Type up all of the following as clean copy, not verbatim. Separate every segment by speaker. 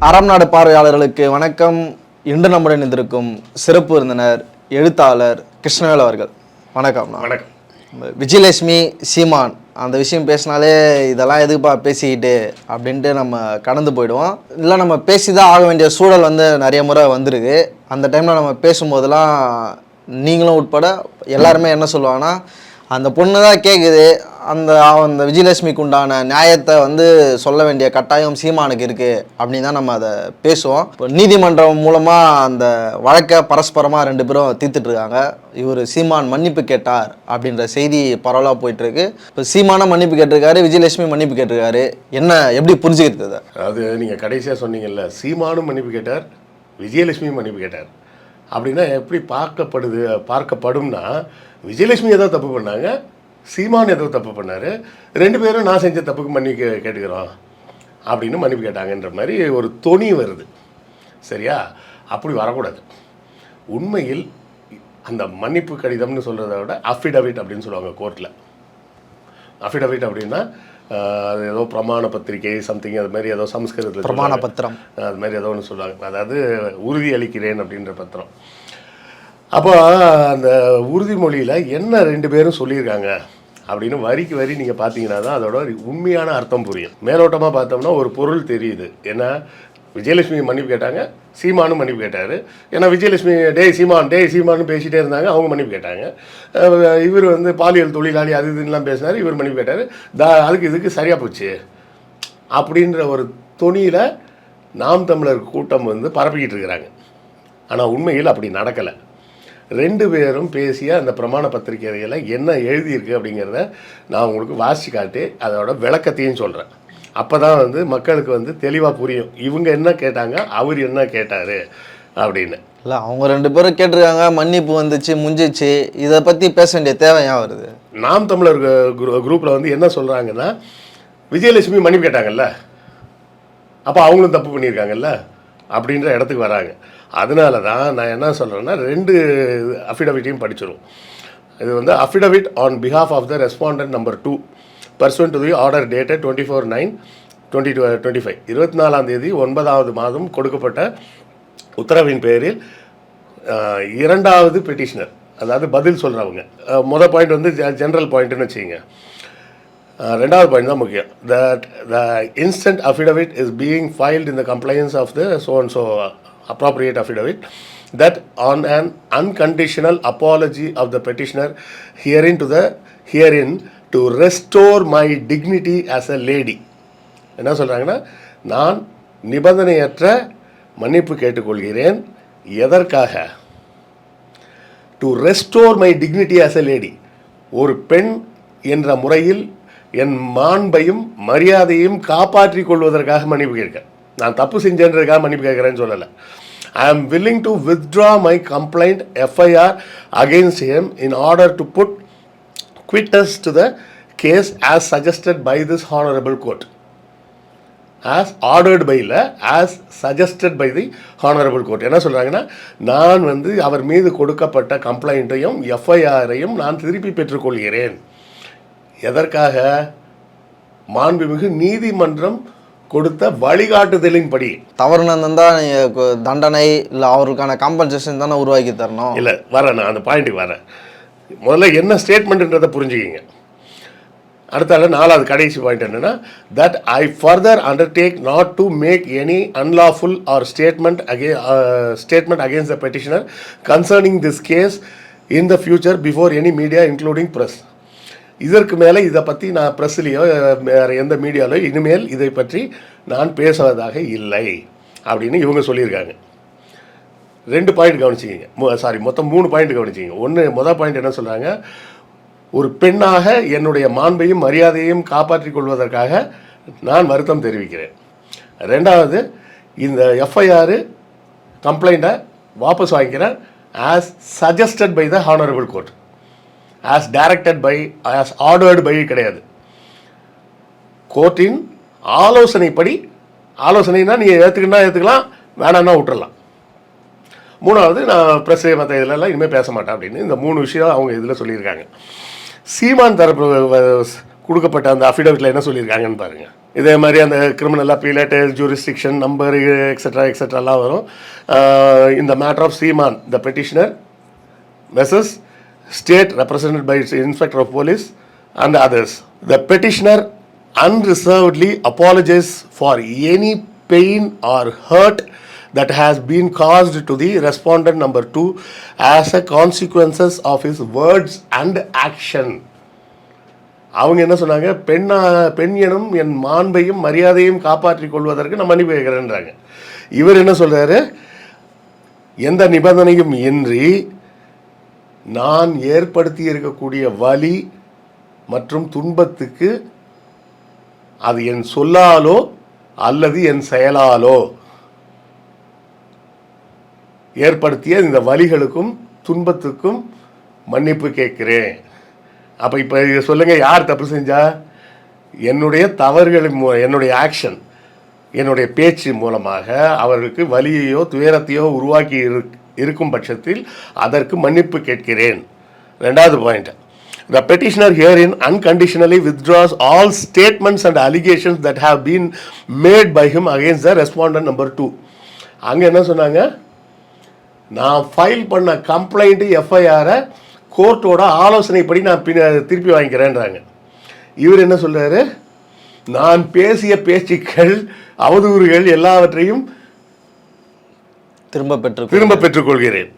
Speaker 1: அறம் நாடு பார்வையாளர்களுக்கு வணக்கம். இன்று நம்முடன் இருந்திருக்கும் சிறப்பு விருந்தினர் எழுத்தாளர் கிருஷ்ணவேல் அவர்கள். வணக்கம்.
Speaker 2: வணக்கம்.
Speaker 1: விஜயலட்சுமி சீமான் அந்த விஷயம் பேசினாலே இதெல்லாம் எதுக்குப்பா பேசிக்கிட்டு அப்படின்ட்டு நம்ம கடந்து போயிடுவோம். இல்லை நம்ம பேசிதான் ஆக வேண்டிய சூழல் நிறைய முறை வந்திருக்கு. அந்த டைமில் நம்ம பேசும்போதெல்லாம் நீங்களும் உட்பட எல்லாருமே என்ன சொல்லுவாங்கன்னா, அந்த பொண்ணு தான் கேட்குது, அந்த விஜயலட்சுமிக்கு உண்டான நியாயத்தை சொல்ல வேண்டிய கட்டாயம் சீமானுக்கு இருக்குது அப்படின்னு தான் நம்ம அதை பேசுவோம். இப்போ நீதிமன்றம் மூலமாக அந்த வழக்கை பரஸ்பரமாக 2 பேரும் தீர்த்துட்ருக்காங்க. இவர் சீமான் மன்னிப்பு கேட்டார் அப்படின்ற செய்தி பரவலாக போயிட்டுருக்கு. இப்போ சீமானை மன்னிப்பு கேட்டிருக்காரு, விஜயலட்சுமி மன்னிப்பு கேட்டிருக்காரு. என்ன எப்படி புரிஞ்சுக்கிறது?
Speaker 2: அது நீங்கள் கடைசியாக சொன்னீங்கல்ல, சீமானும் மன்னிப்பு கேட்டார், விஜயலட்சுமியும் மன்னிப்பு கேட்டார் அப்படின்னா எப்படி பார்க்கப்படும்னா, விஜயலட்சுமி ஏதோ தப்பு பண்ணாங்க, சீமான் ஏதோ தப்பு பண்ணார், 2 பேரும் நான் செஞ்ச தப்புக்கு மன்னிப்பு கேட்டுக்கிறோம் அப்படின்னு மன்னிப்பு கேட்டாங்கன்ற மாதிரி ஒரு தொனி வருது. சரியா? அப்படி வரக்கூடாது. உண்மையில் அந்த மன்னிப்பு கடிதம்னு சொல்கிறத விட அஃபிடவிட் அப்படின்னு சொல்லுவாங்க கோர்ட்டில். அஃபிடவிட் அப்படின்னா அது ஏதோ பிரமாண பத்திரிகை சம்திங், அது மாதிரி ஏதோ சம்ஸ்கிருதத்தில்
Speaker 1: பிரமாண பத்திரம்
Speaker 2: அது மாதிரி ஏதோ ஒன்று சொல்லுவாங்க. அதாவது உறுதி அளிக்கிறேன் அப்படின்ற பத்திரம். அப்போ அந்த உறுதிமொழியில் என்ன 2 பேரும் சொல்லியிருக்காங்க அப்படின்னு வரிக்கு வரி நீங்கள் பார்த்தீங்கன்னா தான் அதோட உண்மையான அர்த்தம் புரியும். மேலோட்டமாக பார்த்தோம்னா ஒரு பொருள் தெரியுது. ஏன்னா விஜயலட்சுமி மன்னிப்பு கேட்டாங்க, சீமானும் மன்னிப்பு கேட்டார். ஏன்னா விஜயலட்சுமி டேய் சீமானு பேசிகிட்டே இருந்தாங்க, அவங்க மன்னிப்பு கேட்டாங்க. இவர் பாலியல் தொழிலாளி அது இதுலாம் பேசினார், இவர் மன்னிப்பு கேட்டார். அதுக்கு இதுக்கு சரியாக போச்சு அப்படின்ற ஒரு தொனியில் நாம் தமிழர் கூட்டம் பரப்பிக்கிட்டு இருக்கிறாங்க. ஆனால் உண்மையில் அப்படி நடக்கலை. 2 பேரும் பேசிய அந்த பிரமாண பத்திரிகையில் என்ன எழுதியிருக்கு அப்படிங்கிறத நான் உங்களுக்கு வாசித்து காட்டி அதோட விளக்கத்தையும் சொல்கிறேன். அப்போ தான் மக்களுக்கு தெளிவாக புரியும் இவங்க என்ன கேட்டாங்க, அவர் என்ன கேட்டார் அப்படின்னு.
Speaker 1: இல்லை, அவங்க 2 பேரும் கேட்டிருக்காங்க, மன்னிப்பு வந்துச்சு, முடிஞ்சிச்சு. இதை பற்றி பேச வேண்டிய தேவை ஏன் வருது?
Speaker 2: நாம் தமிழர் குரூப்பில் என்ன சொல்கிறாங்கன்னா, விஜயலட்சுமி மன்னிப்பு கேட்டாங்கல்ல, அப்போ அவங்களும் தப்பு பண்ணியிருக்காங்கல்ல அப்படின்ற இடத்துக்கு வராங்க. அதனால தான் நான் என்ன சொல்கிறேன்னா, 2 அஃபிடவிட்டையும் படிச்சிடும். இது affidavit on behalf of the respondent number 2 pursuant to the order dated 24/9/2025 24ஆம் தேதி 9வது மாதம் கொடுக்கப்பட்ட உத்தரவின் பேரில் 2வது பெட்டிஷனர், அதாவது பதில் சொல்கிறவங்க. மொதல் பாயிண்ட் ஜென்ரல் பாயிண்ட்னு வச்சுங்க. 2வது பாயிண்ட் தான் முக்கியம். த instant affidavit is being filed in the compliance of the so and so appropriate affidavit that on an unconditional apology of the petitioner herein to restore my dignity as a lady. என்ன சொல்கிறாங்கன்னா, நான் நிபந்தனையற்ற மன்னிப்பு கேட்டுக்கொள்கிறேன். எதற்காக? To restore my dignity as a lady. ஒரு பெண் என்ற முறையில் என் மாண்பையும் மரியாதையும் காப்பாற்றிக் கொள்வதற்காக மன்னிப்பு கேட்கிறேன். நான் தப்பு செஞ்சேன்றதுக்காக மன்னிப்பு கேட்குறேன்னு சொல்லலை. I am willing to withdraw my complaint FIR against him in order to put quitters to the case as suggested by this honorable court. As ordered by இல்லை, as suggested by the honorable court. என்ன சொல்கிறாங்கன்னா, நான் அவர் மீது கொடுக்கப்பட்ட கம்ப்ளைண்ட்டையும் எஃப்ஐஆரையும் நான் திருப்பி பெற்றுக்கொள்கிறேன். எதற்காக? மாண்புமிகு நீதிமன்றம் கொடுத்த வழிகாட்டுதலின்படி.
Speaker 1: தவறுனா தண்டனை இல்லை, அவருக்கான காம்பன்சேஷன் தானே உருவாக்கி தரணும்.
Speaker 2: இல்லை, வரேன், நான் அந்த பாயிண்ட்டுக்கு வரேன். முதல்ல என்ன ஸ்டேட்மெண்ட்ன்றதை புரிஞ்சுக்கிங்க. அடுத்தால 4வது கடைசி பாயிண்ட் என்னென்னா, that I further undertake not to make any unlawful or statement against the petitioner concerning this case in the future before any media including press. இதற்கு மேலே இதை பற்றி நான் ப்ரெஸ்லேயோ வேறு எந்த மீடியாலோ இனிமேல் இதை பற்றி நான் பேசுவதாக இல்லை அப்படின்னு இவங்க சொல்லியிருக்காங்க. 2 பாயிண்ட் கவனிச்சிக்கிங்க. மொத்தம் 3 பாயிண்ட் கவனிச்சிங்க. முதல் பாயிண்ட் என்ன சொல்கிறாங்க, ஒரு பெண்ணாக என்னுடைய மாண்பையும் மரியாதையும் காப்பாற்றிக் கொள்வதற்காக நான் வருத்தம் தெரிவிக்கிறேன். 2வது, இந்த எஃப்ஐஆர் கம்ப்ளைண்ட்டை வாபஸ் வாங்கிக்கிறேன் as suggested by the honourable court. As directed by, as ordered by கிடையாது. கோர்ட்டின் ஆலோசனைப்படி, ஆலோசனைனா நீங்கள் ஏற்றுக்கலாம், வேணான்னா விட்டுறலாம். 3வது, நான் ப்ரெஸ் மற்ற இதிலெல்லாம் இனிமேல் பேச மாட்டேன் அப்படின்னு இந்த 3 விஷயம் அவங்க இதில் சொல்லியிருக்காங்க. சீமான் தரப்பு கொடுக்கப்பட்ட அந்த அஃபிடவிட்டில் என்ன சொல்லியிருக்காங்கன்னு பாருங்கள். இதே மாதிரி அந்த கிரிமினல் அப்பீலேட் ஜூரிஸ்டிக்ஷன் நம்பர் எக்ஸெட்ராலாம் வரும். இந்த matter of Seeman the petitioner versus state represented by inspector of police and others. The petitioner unreservedly apologize for any pain or hurt that has been caused to the respondent number 2 as a consequences of his words and action. அவங்க என்ன சொன்னாங்க, பெண் எனும் என் மாண்பையும் மரியாதையும் காப்பாற்றிக் கொள்வதற்கு நான் மன்னிப்பு கேட்கிறேன்றாங்க. இவர் என்ன சொல்றாரு, எந்த நிபந்தனையும் இன்றி நான் ஏற்படுத்தி இருக்கக்கூடிய வலி மற்றும் துன்பத்துக்கு அது என் சொல்லாலோ அல்லது என் செயலாலோ ஏற்படுத்திய இந்த வலிகளுக்கும் துன்பத்துக்கும் மன்னிப்பு கேட்கிறேன். அப்போ இப்போ சொல்லுங்கள், யார் தப்பு செஞ்சா? என்னுடைய தவறுகளின் என்னுடைய ஆக்ஷன், என்னுடைய பேச்சு மூலமாக அவர்களுக்கு வலியையோ துயரத்தையோ உருவாக்கி இருக்கும் பட்சத்தில் அதற்கு மன்னிப்பு கேட்கிறேன். ரெண்டாவது point, the petitioner herein unconditionally withdraws all statements and allegations that have been made by him against the respondent number 2. அங்கே என்ன சொன்னாங்க, நான் ஃபைல் பண்ண கம்ப்ளைண்ட்டு எஃப்ஐஆரை கோர்ட்டோட ஆலோசனைப்படி நான் திருப்பி வாங்கிக்கிறேன்றாங்க. இவர் என்ன சொல்கிறாரு, நான் பேசிய பேச்சுக்கள் அவதூறுகள் எல்லாவற்றையும் திரும்ப பெற்றுக்கொள்கிறேன்.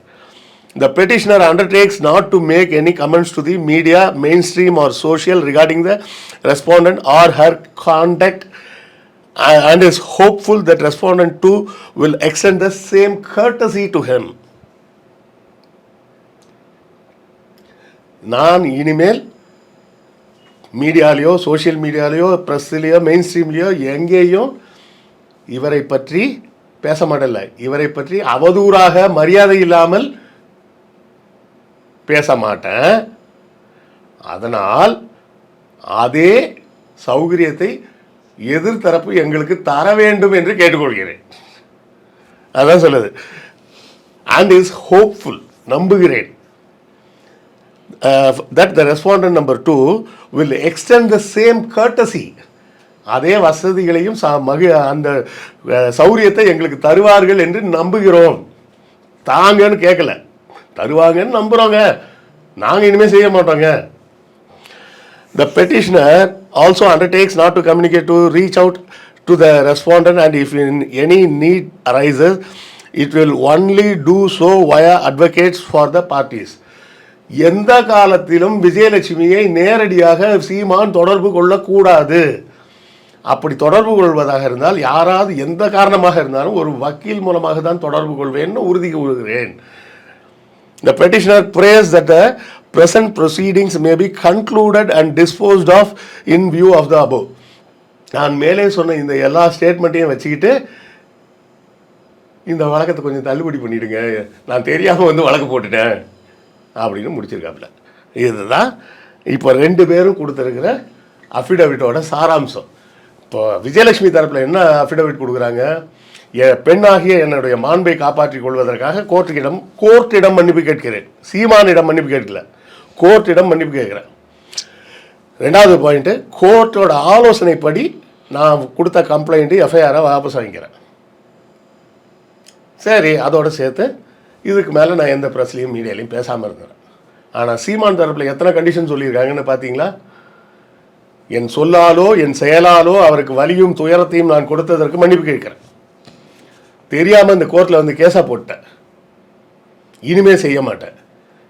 Speaker 2: The petitioner undertakes not to make any comments to the media, mainstream or social regarding the respondent or her conduct and is hopeful that respondent 2 will extend the same courtesy to him. நான் இனிமேல் மீடியாலேயோ social மீடியாலேயோ ப்ரெஸ்லேயோ main ஸ்ட்ரீம்லேயோ எங்கேயும் இவரை பற்றி பேச மாட்டேன்ல, இவரை பற்றி அவதூறாக மரியாதை இல்லாமல் பேச மாட்டேன். அதனால் அதே சௌகரியத்தை எதிர்த்தரப்பு எங்களுக்கு தர வேண்டும் என்று கேட்டுக்கொள்கிறேன். அதான் சொல்லுது. அண்ட் இஸ் ஹோப்ஃபுல், நம்புகிறேன், that the respondent number 2 will extend the same courtesy, அதே வசதிகளையும் அந்த சௌரியத்தை எங்களுக்கு தருவார்கள் என்று நம்புகிறோம். தாங்கன்னு கேட்கல, தருவாங்கன்னு நம்புகிறோங்க, நாங்கள் இனிமேல் செய்ய மாட்டோங்க. The petitioner also undertakes not to communicate to reach out to the respondent and if any need arises, it will only do so via advocates for the parties. எந்த காலத்திலும் விஜயலட்சுமியை நேரடியாக சீமான் தொடர்பு கொள்ளக்கூடாது. அப்படி தொடர்பு கொள்வதாக இருந்தால் யாராவது எந்த காரணமாக இருந்தாலும் ஒரு வக்கீல் மூலமாக தான் தொடர்பு கொள்வேன்னு உறுதி கொள்கிறேன். The petitioner prays that the present proceedings may be concluded and disposed of in view of the above. நான் மேலே சொன்ன இந்த எல்லா ஸ்டேட்மெண்ட்டையும் வச்சுக்கிட்டு இந்த வழக்கத்தை கொஞ்சம் தள்ளுபடி பண்ணிவிடுங்க, நான் தெரியாமல் வந்து வழக்கு போட்டுட்டேன் அப்படின்னு முடிச்சிருக்காப்புல. இதுதான் இப்போ ரெண்டு பேரும் கொடுத்துருக்கிற அஃபிடவிட்டோட சாராம்சம். இப்போ விஜயலட்சுமி தரப்பில் என்ன அஃபிடவிட் கொடுக்குறாங்க, பெண்ணாகிய என்னுடைய மாண்பை காப்பாற்றிக் கொள்வதற்காக கோர்ட்டிடம் மன்னிப்பு கேட்கிறேன். சீமானிடம் மன்னிப்பு கேட்கல, கோர்ட்டிடம் மன்னிப்பு கேட்குறேன். ரெண்டாவது பாயிண்ட்டு, கோர்ட்டோட ஆலோசனைப்படி நான் கொடுத்த கம்ப்ளைண்ட்டு எஃப்ஐஆரை வாபஸ் வாங்கிக்கிறேன். சரி, அதோடு சேர்த்து இதுக்கு மேலே நான் எந்த ப்ரெஸ்லையும் மீடியாலையும் பேசாமல் இருந்தேன். ஆனால் சீமான் தரப்பில் எத்தனை கண்டிஷன் சொல்லியிருக்காங்கன்னு பார்த்தீங்களா? என் சொல்லாலோ என் செயலாலோ அவருக்கு வலியும் துயரத்தையும் நான் கொடுத்ததற்கு மன்னிப்பு கேட்கிறேன். தெரியாமல் இந்த கோர்ட்டில் வந்து கேஸாக போட்டேன், இனிமேல் செய்ய மாட்டேன்.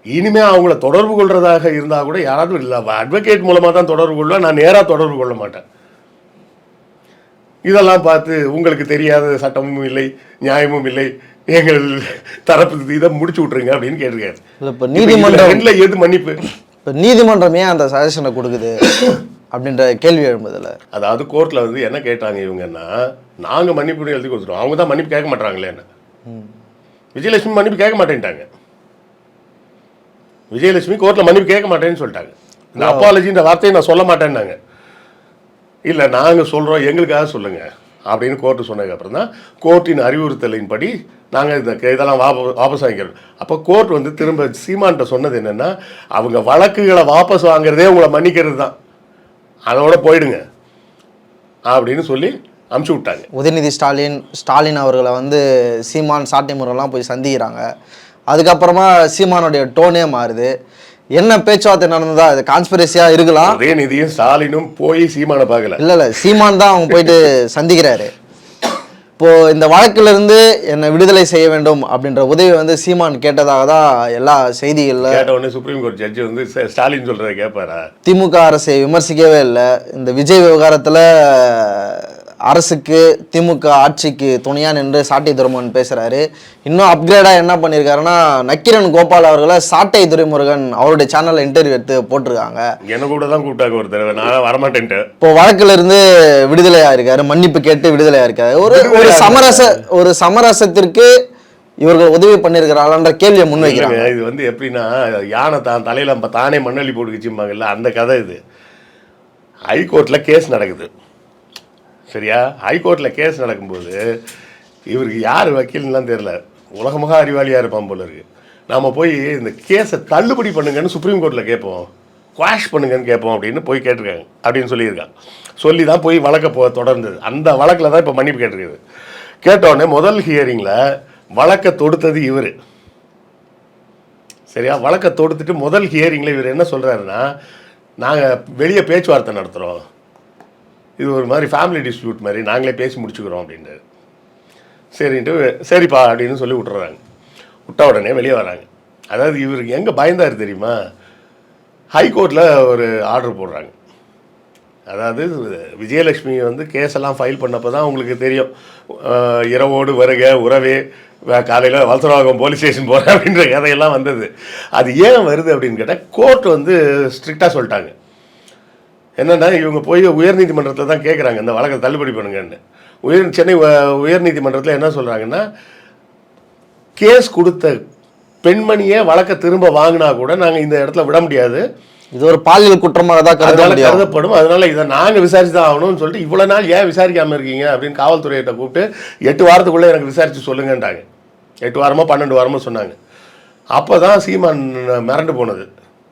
Speaker 2: இனிமேல் அவங்கள தொடர்பு கொள்வதாக இருந்தால் கூட யாராவது இல்லை அட்வொகேட் மூலமாக தான் தொடர்பு கொள்வேன், நான் நேராக தொடர்பு கொள்ள மாட்டேன். இதெல்லாம் பார்த்து உங்களுக்கு தெரியாத சட்டமும் இல்லை நியாயமும் இல்லை, எங்கள் தரப்பு இதை முடிச்சு விட்ருங்க அப்படின்னு கேட்டிருக்காரு.
Speaker 1: இப்போ நீதிமன்றம்
Speaker 2: எது மன்னிப்பு?
Speaker 1: இப்போ நீதிமன்றமே அந்த சஜஷனை கொடுக்குது அப்படின்ற கேள்வி எழும்புதில்ல.
Speaker 2: அதாவது கோர்ட்டில் வந்து என்ன கேட்டாங்க இவங்கன்னா, நாங்கள் மன்னிப்பு எழுதி கொடுத்துட்டோம், அவங்க தான் மன்னிப்பு கேட்க மாட்டாங்களே என்ன. விஜயலட்சுமி மன்னிப்பு கேட்க மாட்டேன்ட்டாங்க. விஜயலட்சுமி கோர்ட்டில் மன்னிப்பு கேட்க மாட்டேன்னு சொல்லிட்டாங்க. இந்த அப்பாலஜின்ற வார்த்தையை நான் சொல்ல மாட்டேன்னாங்க. இல்லை நாங்கள் சொல்கிறோம், எங்களுக்காக சொல்லுங்கள் அப்படின்னு கோர்ட்டு சொன்னதுக்கப்புறம் தான் கோர்ட்டின் அறிவுறுத்தலின்படி நாங்கள் இந்த இதெல்லாம் வாபஸ் வாங்கிக்கிறோம். அப்போ கோர்ட் வந்து திரும்ப சீமான்கிட்ட சொன்னது என்னென்னா, அவங்க வழக்குகளை வாபஸ் வாங்குறதே உங்களை மன்னிக்கிறது தான். அதோட போயிடுங்க அப்படின்னு சொல்லி அமுச்சு விட்டாங்க.
Speaker 1: உதயநிதி ஸ்டாலின் அவர்களை வந்து சீமான் சாட்டை முறைலாம் போய் சந்திக்கிறாங்க. அதுக்கப்புறமா சீமானுடைய டோனே மாறுது. என்ன பேச்சுவார்த்தை நடந்ததா? இது கான்ஸ்பிரசியாக இருக்கலாம்.
Speaker 2: உதயநிதியும் ஸ்டாலினும் போய் சீமானை பார்க்கல.
Speaker 1: இல்லை சீமான் தான் அவங்க போயிட்டு சந்திக்கிறாரு. இப்போது இந்த வழக்கிலிருந்து என்னை விடுதலை செய்ய வேண்டும் அப்படின்ற உதவி வந்து சீமான் கேட்டதாக தான் எல்லா செய்திகளில்.
Speaker 2: கேட்ட உடனே சுப்ரீம் கோர்ட் ஜட்ஜி வந்து ஸ்டாலின் சொல்கிறத கேட்பாரா?
Speaker 1: திமுக அரசை விமர்சிக்கவே இல்லை. இந்த விஜய் விவகாரத்தில் அரசுக்கு திமுக ஆட்சிக்கு துணையா நின்று சாட்டை துரைமுருகன் பேசுகிறாரு. இன்னும் அப்கிரேடாக என்ன பண்ணியிருக்காருன்னா, நக்கீரன் கோபால் அவர்களை சாட்டை துரைமுருகன் அவருடைய சேனலில் இன்டர்வியூ எடுத்து போட்டிருக்காங்க.
Speaker 2: என்ன கூட தான் கூப்பிட்டாங்க ஒரு தடவை, நான் வரமாட்டேன்ட்டு.
Speaker 1: இப்போ வழக்கில் இருந்து விடுதலையாக இருக்காரு, மன்னிப்பு கேட்டு விடுதலையாக இருக்காரு. ஒரு சமரசத்திற்கு இவர்கள் உதவி பண்ணியிருக்கிறாங்கன்ற கேள்வியை முன்வைக்கிறாங்க.
Speaker 2: இது வந்து எப்படின்னா, யானை தான் தலையில் தானே மண்ணள்ளி போட்டுக்கிச்சும்பாங்கல்ல, அந்த கதை இது. ஹைகோர்ட்டில் கேஸ் நடக்குது, சரியா? ஹைகோர்ட்டில் கேஸ் நடக்கும்போது இவருக்கு யார் வக்கீல்லாம் தெரில, உலகமாக அறிவாளியாக இருப்பான் போல இருக்கு. நாம் போய் இந்த கேஸை தள்ளுபடி பண்ணுங்கன்னு சுப்ரீம் கோர்ட்டில் கேட்போம், குவாஷ் பண்ணுங்கன்னு கேட்போம் அப்படின்னு போய் கேட்டிருக்காங்க அப்படின்னு சொல்லியிருக்காங்க. சொல்லி தான் போய் வழக்கை தொடர்ந்தது. அந்த வழக்கில் தான் இப்போ மன்னிப்பு கேட்டிருக்குது. கேட்டோடனே முதல் ஹியரிங்கில் வழக்கை தொடுத்தது இவர், சரியா? வழக்கை தொடுத்துட்டு முதல் ஹியரிங்கில் இவர் என்ன சொல்கிறாருன்னா, நாங்கள் வெளியே பேச்சுவார்த்தை நடத்துகிறோம், இது ஒரு மாதிரி ஃபேமிலி டிஸ்பியூட் மாதிரி, நாங்களே பேசி முடிச்சுக்கிறோம் அப்படின்ட்டு. சரின்ட்டு சரிப்பா அப்படின்னு சொல்லி விட்டுறாங்க. விட்ட உடனே வெளியே வராங்க. அதாவது இவருக்கு எங்கே பயந்தார் தெரியுமா? ஹைகோர்ட்டில் ஒரு ஆர்டர் போடுறாங்க. அதாவது விஜயலட்சுமி வந்து கேஸெல்லாம் ஃபைல் பண்ணப்போ தான் உங்களுக்கு தெரியும், இரவோடு வருக உறவே, காலையில் வலசரவாக்கம் போலீஸ் ஸ்டேஷன் போகிறேன் அப்படின்ற கதையெல்லாம் வந்தது. அது ஏன் வருது அப்படின்னு கேட்டால், கோர்ட் வந்து ஸ்ட்ரிக்டாக சொல்லிட்டாங்க. என்னென்னா, இவங்க போய் உயர்நீதிமன்றத்தில் தான் கேட்குறாங்க இந்த வழக்கை தள்ளுபடி பண்ணுங்கன்னு. சென்னை உயர்நீதிமன்றத்தில் என்ன சொல்கிறாங்கன்னா, கேஸ் கொடுத்த பெண்மணியே வழக்கை திரும்ப வாங்கினா கூட நாங்கள் இந்த இடத்துல விட முடியாது,
Speaker 1: இது ஒரு பாலியல் குற்றமாக தான்
Speaker 2: கருதப்படும், அதனால இதை நாங்கள் விசாரிச்சு தான் ஆகணும்னு சொல்லிட்டு, இவ்வளோ நாள் ஏன் விசாரிக்காமல் இருக்கீங்க அப்படின்னு காவல்துறையிட்ட கூப்பிட்டு 8 வாரத்துக்குள்ளே எனக்கு விசாரித்து சொல்லுங்கன்றாங்க. 8 வாரமோ 12 வாரமோ சொன்னாங்க. அப்போ தான் சீமான் மிரண்டு போனது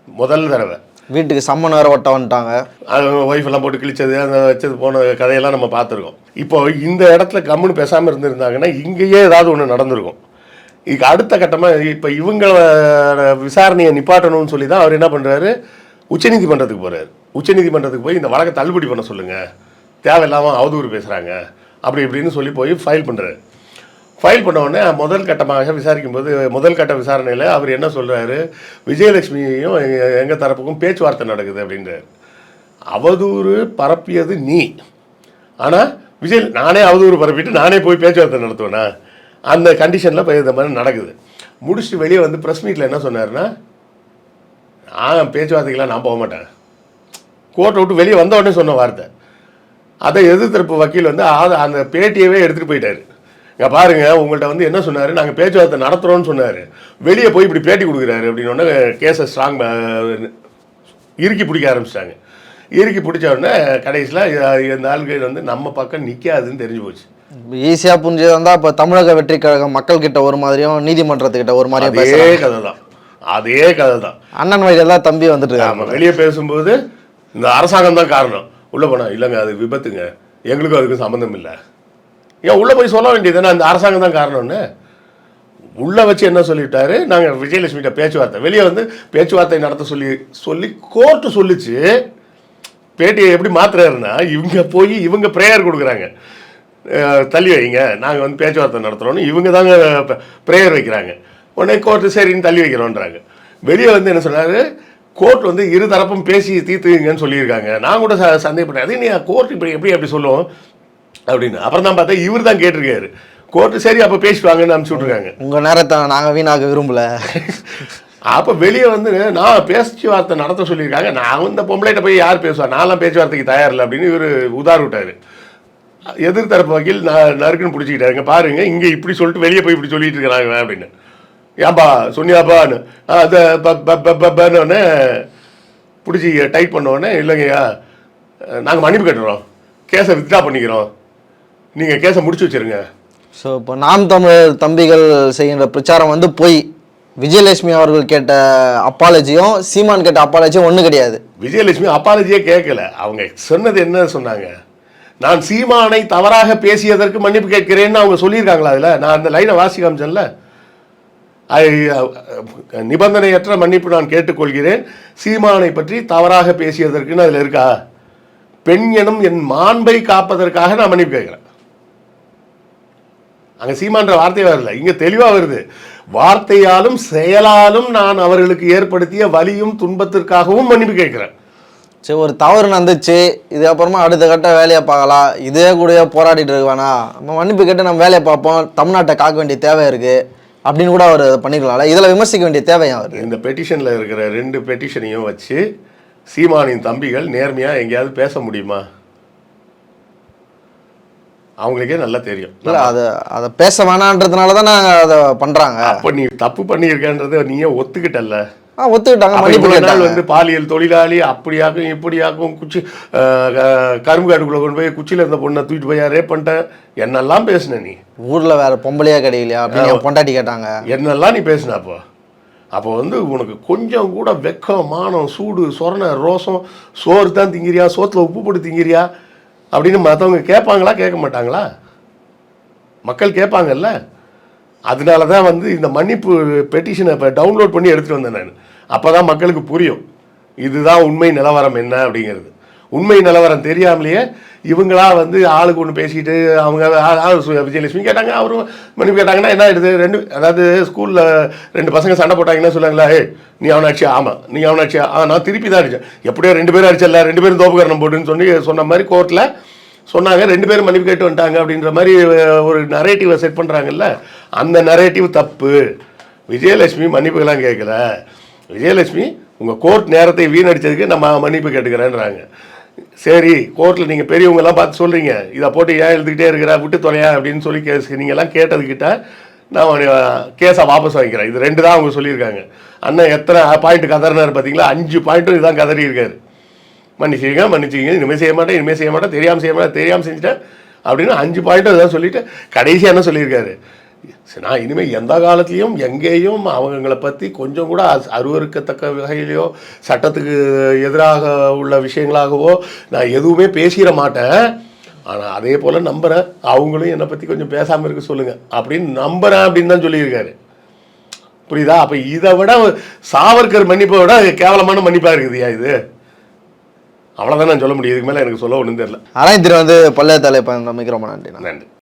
Speaker 2: முதல் தடவை.
Speaker 1: வீட்டுக்கு சம்மன் வேறு ஒட்ட வந்துட்டாங்க,
Speaker 2: அது ஒய்ஃபெல்லாம் போட்டு கிழிச்சது, அந்த வச்சது போன கதையெல்லாம் நம்ம பார்த்துருக்கோம். இப்போ இந்த இடத்துல கம்முன்னு பேசாமல் இருந்திருந்தாங்கன்னா இங்கேயே ஏதாவது ஒன்று நடந்திருக்கும். இதுக்கு அடுத்த கட்டமாக இப்போ இவங்க விசாரணையை நிப்பாட்டணும்னு சொல்லி தான் அவர் என்ன பண்ணுறாரு, உச்சநீதிமன்றத்துக்கு போகிறார். உச்சநீதிமன்றத்துக்கு போய் இந்த வழக்கை தள்ளுபடி பண்ண சொல்லுங்கள், தேவையில்லாமல் அவதூறு பேசுகிறாங்க அப்படி இப்படின்னு சொல்லி போய் ஃபைல் பண்ணுறாரு. ஃபைல் பண்ண உடனே முதல் கட்டமாக விசாரிக்கும்போது, முதல் கட்ட விசாரணையில் அவர் என்ன சொல்கிறாரு, விஜயலட்சுமியையும் எங்கள் தரப்புக்கும் பேச்சுவார்த்தை நடக்குது அப்படின்றார். அவதூறு பரப்பியது நீ, ஆனால் நானே அவதூறு பரப்பிட்டு நானே போய் பேச்சுவார்த்தை நடத்துவேனா? அந்த கண்டிஷனில் இப்போ இந்த மாதிரி நடக்குது. முடிச்சுட்டு வெளியே வந்து ப்ரெஸ் மீட்டில் என்ன சொன்னார்னா, நான் பேச்சுவார்த்தைக்கெல்லாம் நான் போக மாட்டேன், கோர்ட்டை விட்டு வெளியே வந்த உடனே சொன்ன வார்த்தை. அதை எதிர்த்தரப்பு வக்கீல் வந்து அந்த பேட்டியவே எடுத்துகிட்டு போயிட்டார். இங்கே பாருங்கள், உங்கள்கிட்ட வந்து என்ன சொன்னார், நாங்கள் பேச்சுவார்த்தை நடத்துகிறோன்னு சொன்னார், வெளியே போய் இப்படி பேட்டி கொடுக்குறாரு அப்படின்னு கேஸை ஸ்ட்ராங் இறுக்கி பிடிக்க ஆரம்பிச்சிட்டாங்க. இறுக்கி பிடிச்ச உடனே கடைசியில் இந்த ஆளுகள் வந்து நம்ம பக்கம் நிற்காதுன்னு தெரிஞ்சு போச்சு.
Speaker 1: ஈஸியாக புரிஞ்சது வந்தால் இப்போ தமிழக வெற்றி கழகம் மக்கள்கிட்ட ஒரு மாதிரியும் நீதிமன்றத்துக்கிட்ட ஒரு மாதிரியும்
Speaker 2: அதே கதை தான், அதே கதை தான்.
Speaker 1: அண்ணன் வழியில் தான் தம்பி வந்துட்டு
Speaker 2: இருக்காங்க. வெளியே பேசும்போது இந்த அரசாங்கம் தான் காரணம், உள்ளே போனால் இல்லைங்க அது விபத்துங்க, எங்களுக்கும் அதுக்கும் சம்மந்தம் இல்லை. ஏன் உள்ளே போய் சொல்ல வேண்டியதுன்னா அந்த அரசாங்கம் தான் காரணம்னு உள்ளே வச்சு என்ன சொல்லிவிட்டாரு, நாங்கள் விஜயலட்சுமிகிட்ட பேச்சுவார்த்தை, வெளியே வந்து பேச்சுவார்த்தை நடத்த சொல்லி கோர்ட்டு சொல்லிச்சு. பேட்டியை எப்படி மாத்துறாருன்னா, இவங்க போய் இவங்க ப்ரேயர் கொடுக்குறாங்க, தள்ளி வைங்க நாங்கள் வந்து பேச்சுவார்த்தை நடத்துகிறோன்னு இவங்க தாங்க ப்ரேயர் வைக்கிறாங்க. உடனே கோர்ட்டு சரின்னு தள்ளி வைக்கிறோன்றாங்க. வெளியே வந்து என்ன சொன்னார், கோர்ட் வந்து இரு தரப்பும் பேசி தீர்த்துங்கன்னு சொல்லியிருக்காங்க. நான் கூட சந்தேகப்பட்டேன், அதே நீ கோர்ட் இப்படி எப்படி சொல்லுவோம் அப்படின்னு. அப்புறம் தான் பார்த்தா இவர் தான் கேட்டிருக்காரு. கோர்ட்டு சரி அப்போ பேசிட்டு வாங்கன்னு அனுப்பிச்சி விட்ருக்காங்க.
Speaker 1: உங்கள் நேரத்தை நாங்கள் வீணாக விரும்பல.
Speaker 2: அப்போ வெளியே வந்து நான் பேச்சுவார்த்தை நடத்த சொல்லியிருக்காங்க, நான் இந்த பொம்பளைகிட்ட போய் யார் பேசுவா, நான்லாம் பேச்சுவார்த்தைக்கு தயாரில்லை அப்படின்னு இவர் உதார் விட்டார். எதிர்த்தரப்பு வக்கீல் நறுக்குன்னு பிடிச்சிக்கிட்டாருங்க, பாருங்க இங்கே இப்படி சொல்லிட்டு வெளியே போய் இப்படி சொல்லிட்டு இருக்கிறாங்க அப்படின்னு. ஏன்பா சொன்னியாப்பான்னு அதை பன்னு பிடிச்சி டைட் பண்ணோடனே, இல்லைங்கய்யா நாங்கள் மன்னிப்பு கட்டுறோம், கேஸை வித்ட்ரா பண்ணிக்கிறோம், நீங்கள் கேஸை முடிச்சு வச்சுருங்க.
Speaker 1: ஸோ இப்போ நாம் தமிழர் தம்பிகள் செய்கின்ற பிரச்சாரம் வந்து போய் விஜயலட்சுமி அவர்கள் கேட்ட அப்பாலஜியும் சீமான் கேட்ட அப்பாலஜியும் ஒன்று கிடையாது.
Speaker 2: விஜயலட்சுமி அப்பாலஜியே கேட்கல. அவங்க சொன்னது என்ன சொன்னாங்க, நான் சீமானை தவறாக பேசியதற்கு மன்னிப்பு கேட்கிறேன்னு அவங்க சொல்லியிருக்காங்களா? அதில் நான் அந்த லைனை வாசி காமிச்சேன்ல, நிபந்தனையற்ற மன்னிப்பு நான் கேட்டுக்கொள்கிறேன் சீமானை பற்றி தவறாக பேசியதற்குன்னு அதில் இருக்கா? பெண் எனும் என் மாண்பை காப்பதற்காக நான் மன்னிப்பு கேட்கிறேன். அங்க சீமான்ற வார்த்தையே வரல, இங்க தெளிவா வருது. வார்த்தையாலும் செயலாலும் நான் அவர்களுக்கு ஏற்படுத்திய வலியும் துன்பத்திற்காகவும் மன்னிப்பு கேட்கிறேன்.
Speaker 1: சரி, ஒரு தவறு நடந்துச்சு, இதுக்கப்புறமா அடுத்த கட்ட வேலையை பார்க்கலாம், இதே கூடயே போராடிட்டு இருக்கானா, நம்ம மன்னிப்பு கேட்டு நம்ம வேலையை பார்ப்போம், தமிழ்நாட்டை காக்க வேண்டிய தேவை இருக்கு அப்படின்னு கூட அவர் பண்ணிக்கலாம்ல. இதில் விமர்சிக்க வேண்டிய தேவையா அவர்?
Speaker 2: இந்த பெட்டிஷன்ல இருக்கிற 2 பெட்டிஷனையும் வச்சு சீமானின் தம்பிகள் நேர்மையா எங்கேயாவது பேச முடியுமா? அவங்களுக்கே நல்லா தெரியும்.
Speaker 1: இல்லை, அதை பேச வேணான்றதுனால தான் நாங்கள் அதை பண்ணுறாங்க.
Speaker 2: அப்போ நீ தப்பு பண்ணியிருக்கன்றதை நீயே ஒத்துக்கிட்டல்ல.
Speaker 1: ஒத்துக்கிட்டாங்க, மன்னிப்பு கேட்டாங்க.
Speaker 2: வந்து பாலியல் தொழிலாளி அப்படியாக்கும் இப்படியாக்கும் குச்சி கரும்பு காட்டுக்குள்ள கொண்டு போய் குச்சியில் இருந்த பொண்ணை தூக்கிட்டு போய் ரேப் பண்ணிட்டேன் என்னெல்லாம் பேசுன நீ.
Speaker 1: ஊரில் வேற பொம்பளையா கிடைக்கலையா அப்படின்னு என் பொண்டாட்டி கேட்டாங்க.
Speaker 2: என்னெல்லாம் நீ பேசுன. அப்போ வந்து உனக்கு கொஞ்சம் கூட வெக்கம், மானம், சூடு, சொரணை, ரோசம், சோறு தான் திங்கிறியா, சோத்தில் உப்பு போட்டு திங்கிறியா அப்படின்னு மற்றவங்க கேட்பாங்களா கேட்க மாட்டாங்களா? மக்கள் கேட்பாங்கல்ல. அதனால தான் வந்து இந்த மன்னிப்பு பெட்டிஷனை இப்போ டவுன்லோட் பண்ணி எடுத்துகிட்டு வந்தேன் நான். அப்போ தான் மக்களுக்கு புரியும் இதுதான் உண்மை நிலவரம் என்ன அப்படிங்கிறது. உண்மை நிலவரம் தெரியாமலேயே இவங்களா வந்து ஆளுக்கு ஒன்று பேசிக்கிட்டு அவங்க விஜயலட்சுமி கேட்டாங்க, அவரும் மன்னிப்பு கேட்டாங்கன்னா என்ன ஆயிடுது? அதாவது ஸ்கூலில் 2 பசங்க சண்டை போட்டாங்கன்னா சொல்லுவாங்களா, நீ அவனை அடிச்சியா? ஆமாம். நீ அவனை அடிச்சியா? நான் திருப்பி தான் அடித்தேன். எப்படியோ 2 பேரும் அடிச்சல, 2 பேரும் தோப்புக்கரணம் போட்டுன்னு சொன்ன மாதிரி கோர்ட்டில் சொன்னாங்க. 2 பேரும் மன்னிப்பு கேட்டு வந்துட்டாங்க அப்படின்ற மாதிரி ஒரு நரேட்டிவை செட் பண்ணுறாங்கல்ல. அந்த நரேட்டிவ் தப்பு. விஜயலட்சுமி மன்னிப்புகள்லாம் கேட்கல. விஜயலட்சுமி உங்கள் கோர்ட் நேரத்தை வீணடிச்சதுக்கு நம்ம மன்னிப்பு கேட்டுக்கிறேன்றாங்க. சரி, கோர்ட்டில் நீங்கள் பெரியவங்கெல்லாம் பார்த்து சொல்கிறீங்க, இதை போட்டு ஏன் எழுதுக்கிட்டே இருக்கிற, விட்டு தொலையா அப்படின்னு சொல்லி நீங்கள்லாம் கேட்டதுக்கிட்ட நான் கேஸை வாபஸ் வாங்கிக்கிறேன். இது 2 தான் அவங்க சொல்லியிருக்காங்க. அண்ணன் எத்தனை பாயிண்ட் கதறினார் பார்த்தீங்களா? 5 பாயிண்ட்டும் இதுதான் கதறி இருக்காரு. மன்னிச்சிங்க, இனிமேல் செய்ய மாட்டேன், தெரியாமல் செஞ்சுட்டேன் அப்படின்னு 5 பாயிண்ட்டும் இதான் சொல்லிட்டு கடைசியாக என்ன சொல்லியிருக்காரு, நான் இனிமேல் எந்த காலத்துலேயும் எங்கேயும் அவங்களை பற்றி கொஞ்சம் கூட அருவருக்கத்தக்க வகையிலையோ சட்டத்துக்கு எதிராக உள்ள விஷயங்களாகவோ நான் எதுவுமே பேசிட மாட்டேன். ஆனால் அதே போல் நம்புகிறேன் அவங்களும் என்னை பற்றி கொஞ்சம் பேசாமல் இருக்க சொல்லுங்கள் அப்படின்னு நம்புகிறேன் அப்படின்னு தான் சொல்லியிருக்காரு. புரியுதா? அப்போ இதை விட சாவர்கர் மன்னிப்பை விட கேவலமான மன்னிப்பாக இருக்குதுயா இது. அவ்வளோதான் நான் சொல்ல முடியும். இதுக்கு மேலே எனக்கு சொல்ல ஒன்றும் தெரியல.
Speaker 1: அரைந்திர வந்து பல்லைய தலைப்பா நம்பிக்கிறோம். நன்றி.